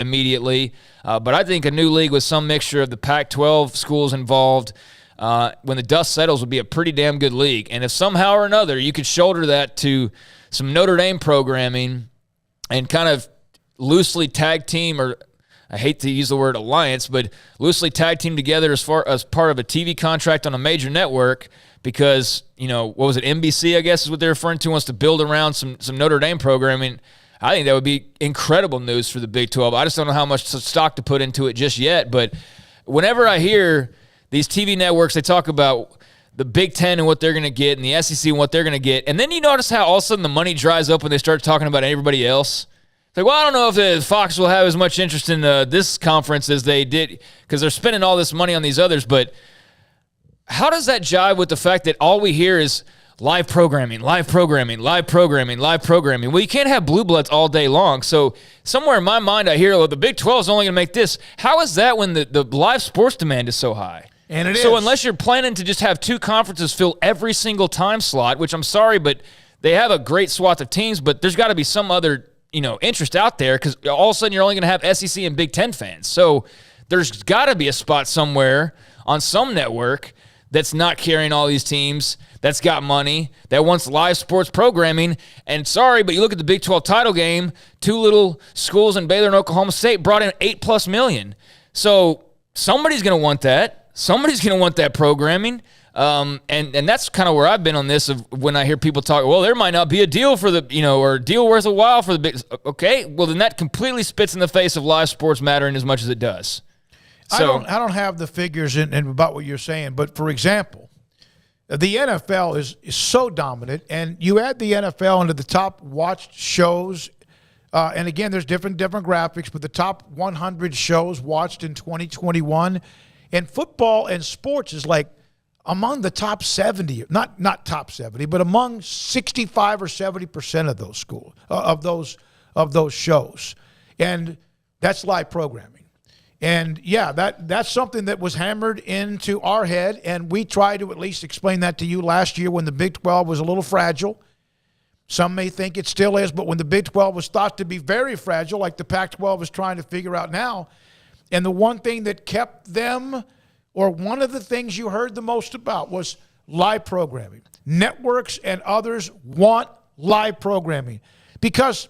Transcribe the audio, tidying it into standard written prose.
immediately. But I think a new league with some mixture of the Pac-12 schools involved, when the dust settles, would be a pretty damn good league. And if somehow or another you could shoulder that to some Notre Dame programming and kind of loosely tag team, or I hate to use the word alliance, but loosely tag team together as part of a TV contract on a major network, because, what was it, NBC, I guess is what they're referring to, wants to build around some Notre Dame programming. I think that would be incredible news for the Big 12. I just don't know how much stock to put into it just yet, but whenever I hear these TV networks, they talk about the Big Ten and what they're going to get, and the SEC and what they're going to get, and then you notice how all of a sudden the money dries up when they start talking about everybody else. It's like, well, I don't know if the Fox will have as much interest in this conference as they did, because they're spending all this money on these others, but how does that jive with the fact that all we hear is live programming, live programming, live programming, live programming? Well, you can't have blue bloods all day long. So somewhere in my mind I hear, well, the Big 12 is only going to make this. How is that when the live sports demand is so high? And it is. So unless you're planning to just have two conferences fill every single time slot, which I'm sorry, but they have a great swath of teams, but there's got to be some other interest out there, because all of a sudden you're only going to have SEC and Big Ten fans. So there's got to be a spot somewhere on some network that's not carrying all these teams, that's got money, that wants live sports programming. And sorry, but you look at the Big 12 title game, two little schools in Baylor and Oklahoma State brought in $8+ million. So somebody's going to want that. Somebody's going to want that programming. And that's kind of where I've been on this, of when I hear people talk, well, there might not be a deal for the, or a deal worth a while for the big. Okay, well, then that completely spits in the face of live sports mattering as much as it does. So, I don't have the figures in about what you're saying, but for example, the NFL is so dominant, and you add the NFL into the top watched shows, and again, there's different demographics, but the top 100 shows watched in 2021, and football and sports is like among the top 70, not top 70, but among 65 or 70% of those of those shows, and that's live programming. And, yeah, that's something that was hammered into our head, and we tried to at least explain that to you last year when the Big 12 was a little fragile. Some may think it still is, but when the Big 12 was thought to be very fragile, like the Pac-12 is trying to figure out now, and the one thing that kept them, or one of the things you heard the most about, was live programming. Networks and others want live programming because